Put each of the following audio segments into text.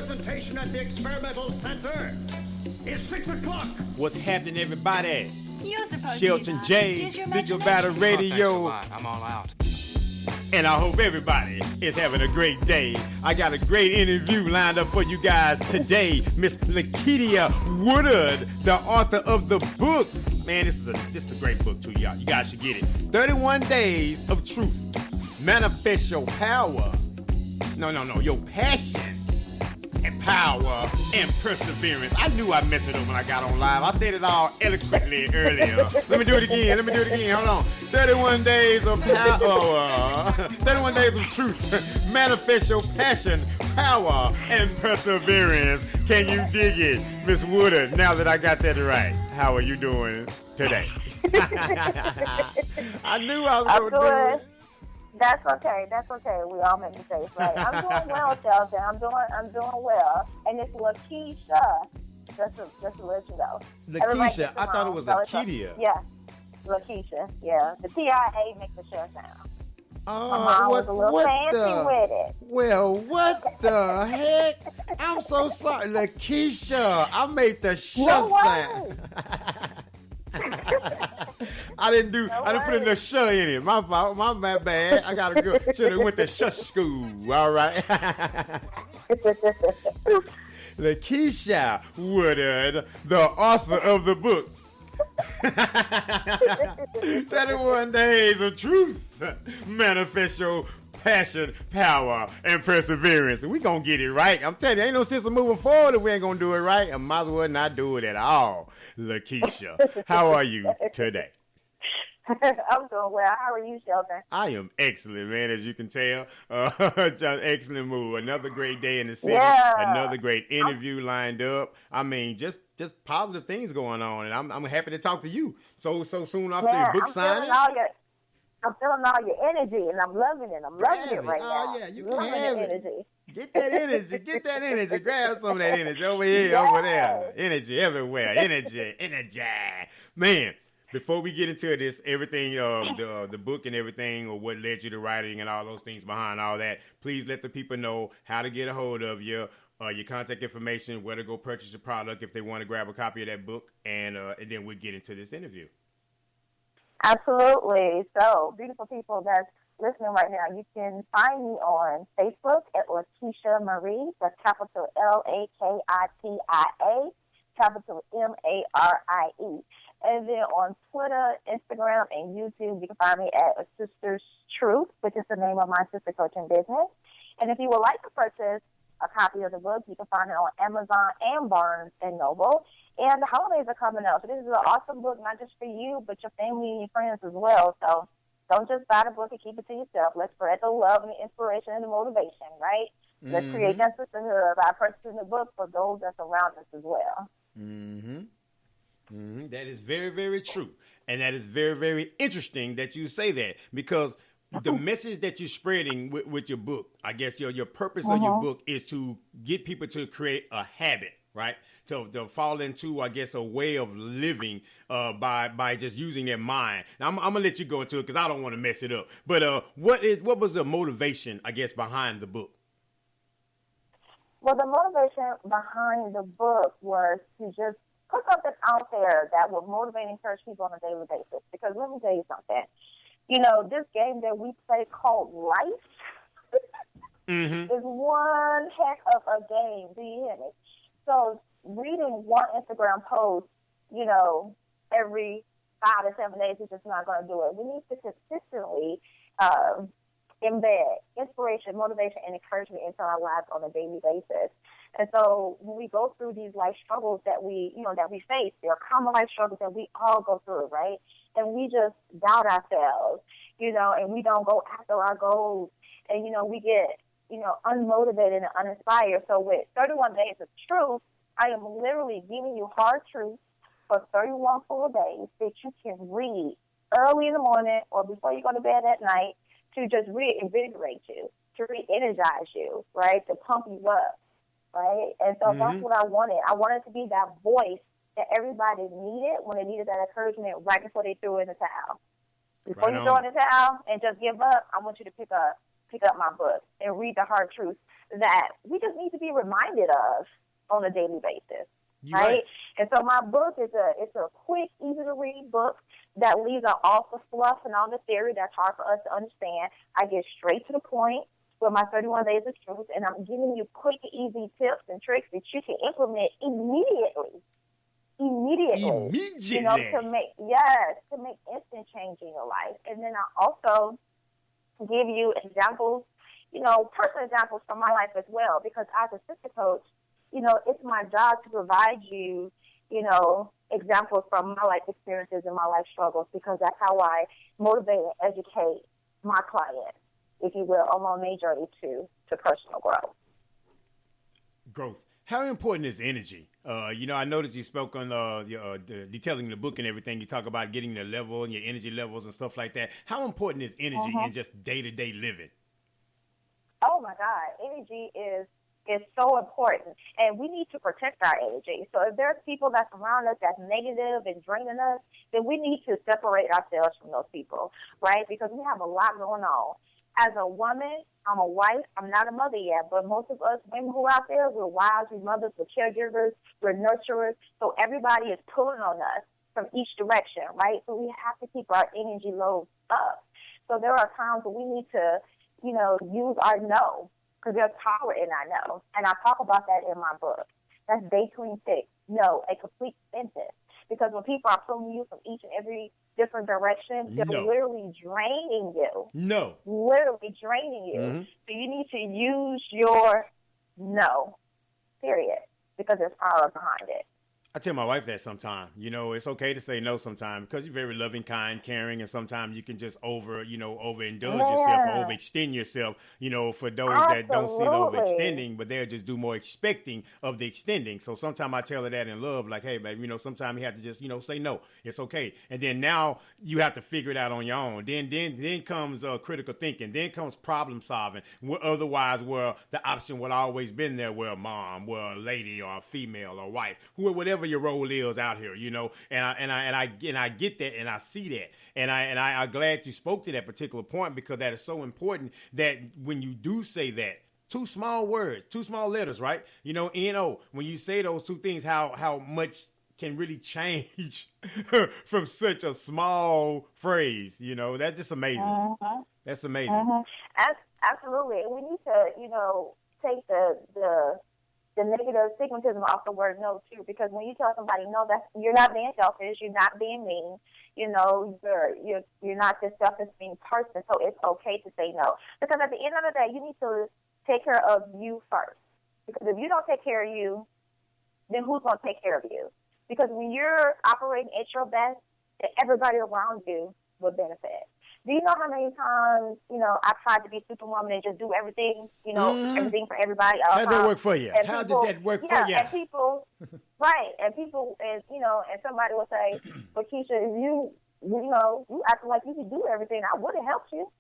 presentation at the experimental center. It's 6 o'clock. What's happening, everybody? You're supposed Shelton to J, Think About It Radio. I'm all out. And I hope everybody is having a great day. I got a great interview lined up for you guys today. Miss Lakitia Woodard, the author of the book. Man, this is a great book too, y'all. You guys should get it. 31 Days of Truth. Manifest your power. No, your passion and power and perseverance. I knew I messed it up when I got on live. I said it all eloquently earlier. Let me do it again. Hold on. 31 days of power. 31 days of truth. Manifest your passion, power, and perseverance. Can you dig it? Miss Woodard, now that I got that right, how are you doing today? I knew I was going to do it. That's okay. We all make mistakes, right? I'm doing well, Shelton. I'm doing well. And it's Lakeisha. Just to let you know. Lakeisha. I thought it was Lakitia. Yeah. Lakeisha. Yeah. The TIA makes the sure sound. Oh, my mom was a little fancy with it. Well, what the heck? I'm so sorry. Lakeisha. I made the sure sound. I didn't put in the sh in it. My fault. My bad. I gotta go. Should have went to shush school. All right. Lakeisha Woodard, the author of the book. 31 Days of Truth. Manifest your passion, power, and perseverance. And we gonna get it right. I'm telling you, ain't no sense of moving forward if we ain't gonna do it right. I might as well not do it at all. Lakeisha, how are you today? I'm doing well. How are you, Shelton? I am excellent, man, as you can tell. Just excellent mood. Another great day in the city. Yeah. Another great interview lined up. I mean, just positive things going on, and I'm happy to talk to you so soon after your book signing. I'm feeling all your energy, and I'm loving it. I'm loving it right now. Oh, yeah, you can have it. Energy. Get that energy. Grab some of that energy over here, over there. Energy everywhere. Energy. Man, before we get into this, everything, the book and everything, or what led you to writing and all those things behind all that, please let the people know how to get a hold of you, your contact information, where to go purchase your product if they want to grab a copy of that book, and then we'll get into this interview. Absolutely. So, beautiful people that's listening right now, you can find me on Facebook at Lakitia Marie. That's capital Lakitia, capital Marie. And then on Twitter, Instagram, and YouTube, you can find me at A Sister's Truth, which is the name of my sister coaching business. And if you would like to purchase a copy of the book, you can find it on Amazon and Barnes & Noble. And the holidays are coming up. So this is an awesome book, not just for you, but your family and your friends as well. So don't just buy the book and keep it to yourself. Let's spread the love and the inspiration and the motivation, right? Mm-hmm. Let's create that sisterhood by purchasing the book for those that surround us as well. Mm-hmm. That is very, very true. And that is very, very interesting that you say that, because the message that you're spreading with your book, I guess your purpose of your book is to get people to create a habit, right? To fall into, I guess, a way of living by just using their mind. Now, I'm gonna let you go into it because I don't want to mess it up. But what was the motivation, I guess, behind the book? Well, the motivation behind the book was to just put something out there that will motivate and encourage people on a daily basis. Because let me tell you something. You know, this game that we play called life is one heck of a game. Do you hear me? So reading one Instagram post, you know, every 5 to 7 days is just not going to do it. We need to consistently embed inspiration, motivation, and encouragement into our lives on a daily basis. And so when we go through these life struggles that we face, there are common life struggles that we all go through, right? And we just doubt ourselves, you know, and we don't go after our goals. And, you know, we get, you know, unmotivated and uninspired. So with 31 Days of Truth, I am literally giving you hard truths for 31 full days that you can read early in the morning or before you go to bed at night to just reinvigorate you, to re-energize you, right, to pump you up, right? And so that's what I wanted. I wanted to be that voice that everybody needed when they needed that encouragement right before they threw in the towel. Before you throw in the towel and just give up, I want you to pick up my book and read the hard truths that we just need to be reminded of on a daily basis. Right. And so my book is a quick, easy to read book that leaves out all the fluff and all the theory that's hard for us to understand. I get straight to the point with my 31 Days of Truth, and I'm giving you quick, easy tips and tricks that you can implement immediately. You know, to make instant change in your life. And then I also give you examples, you know, personal examples from my life as well, because as a sister coach, you know, it's my job to provide you, you know, examples from my life experiences and my life struggles, because that's how I motivate and educate my clients, if you will, on my journey to personal growth. How important is energy? You know, I noticed you spoke on detailing the book and everything. You talk about getting the level and your energy levels and stuff like that. How important is energy in just day-to-day living? Oh, my God. Energy is so important, and we need to protect our energy. So if there's people that's around us that's negative and draining us, then we need to separate ourselves from those people, right? Because we have a lot going on. As a woman, I'm a wife. I'm not a mother yet, but most of us women who are out there, we're wives, we're mothers, we're caregivers, we're nurturers. So everybody is pulling on us from each direction, right? So we have to keep our energy lows up. So there are times when we need to, you know, use our no, because there's power in our no. And I talk about that in my book. That's day 26. No, a complete sentence. Because when people are pulling you from each and every different direction, they're literally draining you. Literally draining you. Mm-hmm. So you need to use your no, period, because there's power behind it. I tell my wife that sometimes, you know, it's okay to say no sometimes because you're very loving, kind, caring, and sometimes you can just overindulge yourself or overextend yourself, you know, for those that don't see the overextending, but they'll just do more expecting of the extending. So sometimes I tell her that in love, like, hey, babe, you know, sometimes you have to just, you know, say no. It's okay. And then now you have to figure it out on your own. Then comes critical thinking. Then comes problem solving. Otherwise, well, the option would always been there, well, mom, well, a lady or a female or wife, whatever your role is out here, you know, and I get that and I see that, and I'm glad you spoke to that particular point, because that is so important, that when you do say that, two small words, two small letters, right? You know, N-O, when you say those two things, how much can really change from such a small phrase, you know, that's just amazing. Mm-hmm. That's amazing. Mm-hmm. Absolutely. We need to, you know, take the negative stigmatism off the word no too, because when you tell somebody no, that's, you're not being selfish, you're not being mean, you know, you're not this self-esteem person, so it's okay to say no. Because at the end of the day, you need to take care of you first. Because if you don't take care of you, then who's going to take care of you? Because when you're operating at your best, then everybody around you will benefit. Do you know how many times, you know, I tried to be Superwoman and just do everything, you know, everything for everybody else? How did that work for you? How did that work for you? And people, right, and people, and, you know, and somebody will say, but Keisha, you know, you acting like you could do everything. I would have helped you,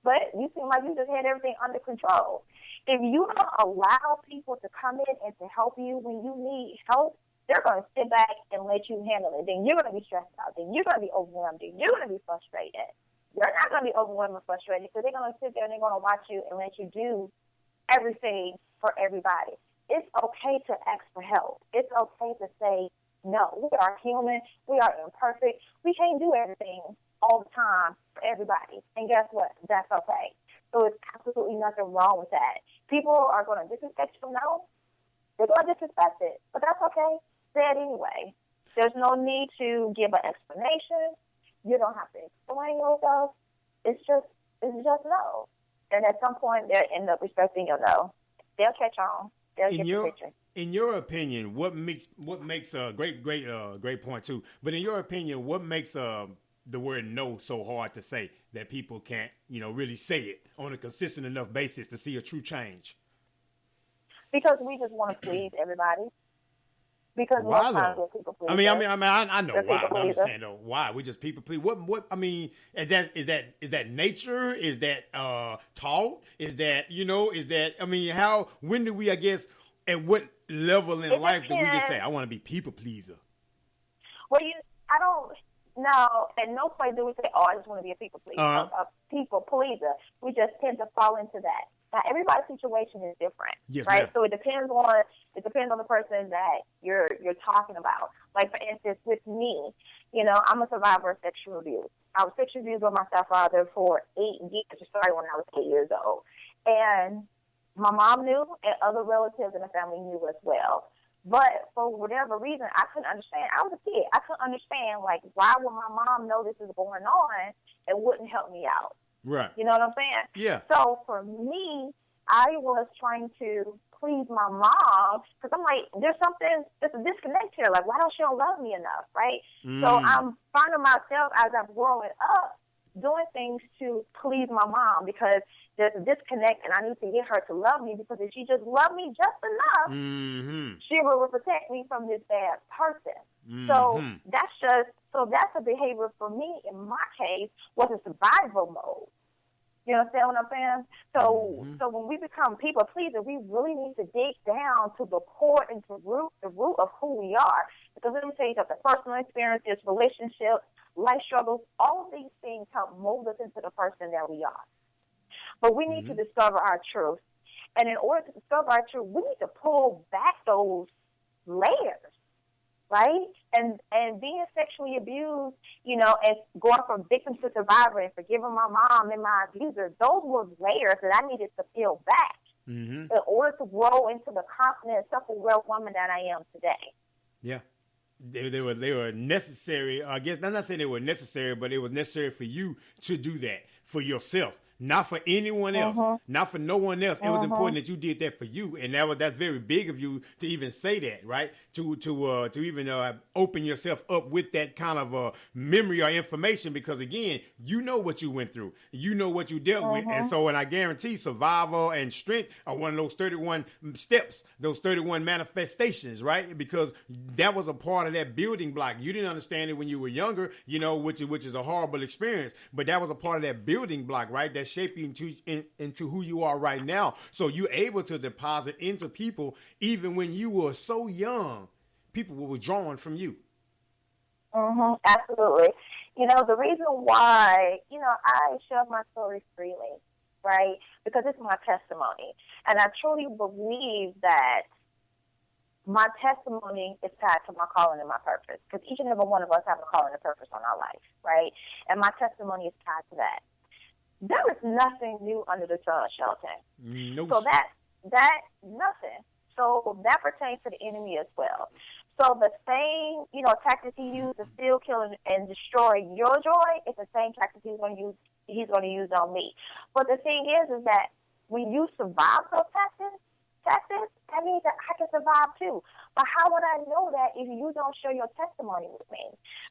but you seem like you just had everything under control. If you don't allow people to come in and to help you when you need help, they're going to sit back and let you handle it. Then you're going to be stressed out. Then you're going to be overwhelmed. Then you're going to be frustrated. You're not going to be overwhelmed and frustrated, because they're going to sit there and they're going to watch you and let you do everything for everybody. It's okay to ask for help. It's okay to say no. We are human. We are imperfect. We can't do everything all the time for everybody. And guess what? That's okay. So it's absolutely nothing wrong with that. People are going to disrespect you. No, they're going to disrespect it. But that's okay. Say it anyway. There's no need to give an explanation. You don't have to explain yourself. It's just no. And at some point, they'll end up respecting your no. They'll catch on. They'll get the picture. In your opinion, what makes a great point too? But in your opinion, what makes the word no so hard to say that people can't, you know, really say it on a consistent enough basis to see a true change? Because we just want to please everybody. Because why most times though? we're people pleasers. I know why. But I'm saying though, why? We just people please. What? I mean, is that nature? Is that taught? Is that, you know? Is that, I mean, how? When do we? I guess at what level in life do we just say I want to be people pleaser? Well, I don't know. At no point do we say, oh, I just want to be a people pleaser, a people pleaser. We just tend to fall into that. Now, everybody's situation is different, Yes, right? ma'am. So it depends on the person that you're talking about. Like, for instance, with me, you know, I'm a survivor of sexual abuse. I was sexually abused by my stepfather for 8 years. It started when I was 8 years old. And my mom knew, and other relatives in the family knew as well. But for whatever reason, I couldn't understand. I was a kid. I couldn't understand, like, why would my mom know this is going on and wouldn't help me out? Right. You know what I'm saying? Yeah. So for me, I was trying to please my mom because I'm like, there's a disconnect here. Like, why don't she love me enough, right? So I'm finding myself as I'm growing up doing things to please my mom because there's a disconnect and I need to get her to love me because if she just loved me just enough, she will protect me from this bad person. So that's a behavior for me in my case was a survival mode. You understand what I'm saying? So when we become people pleasers, we really need to dig down to the core and the root of who we are. Because let me tell you something, personal experiences, relationships, life struggles, all of these things help mold us into the person that we are. But we need to discover our truth. And in order to discover our truth, we need to pull back those layers, right? And being sexually abused, you know, and going from victim to survivor and forgiving my mom and my abuser, those were layers that I needed to peel back in order to grow into the confident, self-aware woman that I am today. Yeah. They were necessary. I guess I'm not saying they were necessary, but it was necessary for you to do that for yourself, not for anyone else, not for no one else. It was important that you did that for you, and that's very big of you to even say that, right? To even open yourself up with that kind of memory or information, because again, you know what you went through, you know what you dealt with, and I guarantee survival and strength are one of those 31 steps, those 31 manifestations, right? Because that was a part of that building block. You didn't understand it when you were younger, you know, which is a horrible experience, but that was a part of that building block, right? That shaped you into who you are right now. So you're able to deposit into people even when you were so young. People were withdrawn from you. Absolutely. You know, the reason why, you know, I share my story freely, right? Because it's my testimony. And I truly believe that my testimony is tied to my calling and my purpose. Because each and every one of us have a calling and purpose on our life, right? And my testimony is tied to that. There is nothing new under the sun, Shelton. No. So that nothing. So that pertains to the enemy as well. So the same, you know, tactics he used to steal, kill, and destroy your joy is the same tactics he's going to use on me. But the thing is that when you survive those tactics, that means that I can survive too. But how would I know that if you don't share your testimony with me?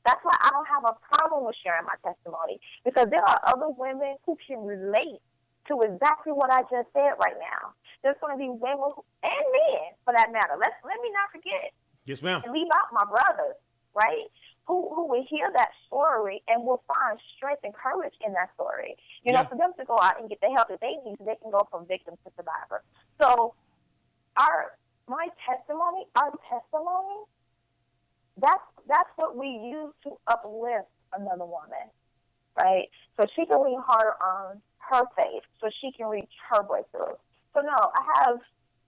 That's why I don't have a problem with sharing my testimony, because there are other women who can relate to exactly what I just said right now. There's going to be women and men, for that matter. Let me not forget. Yes, ma'am. And leave out my brothers, right? Who will hear that story and will find strength and courage in that story. You know, for them to go out and get the help that they need so they can go from victim to survivor. So our testimony, that's what we use to uplift another woman, right? So she can lean harder on her faith, so she can reach her breakthrough. So no, I have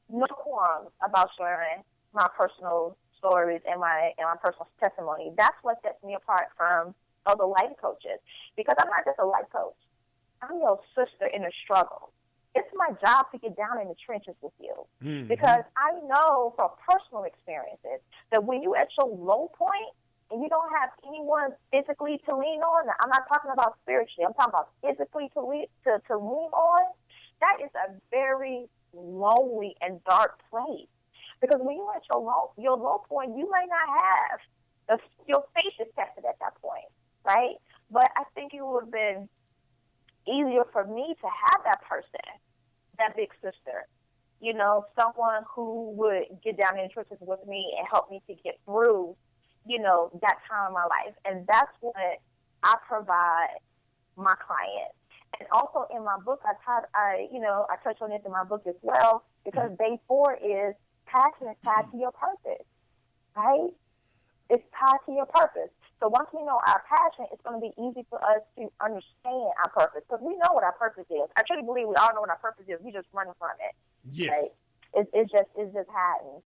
no qualms about sharing my personal stories and my personal testimony. That's what sets me apart from other life coaches, because I'm not just a life coach. I'm your sister in a struggle. It's my job to get down in the trenches with you, because I know from personal experiences that when you're at your low point and you don't have anyone physically to lean on, I'm not talking about spiritually, I'm talking about physically to lean on, that is a very lonely and dark place. Because when you're at your low point, you may not have your faith is tested at that point, right? But I think it would have been easier for me to have that person, that big sister, you know, someone who would get down in the trenches with me and help me to get through, you know, that time in my life. And that's what I provide my clients. And also in my book, I touch on this in my book as well, because day 4 is passion is tied to your purpose, right? It's tied to your purpose. So once we know our passion, it's going to be easy for us to understand our purpose, because we know what our purpose is. I truly believe we all know what our purpose is. We just running from it. Yes. Right? It's just hiding.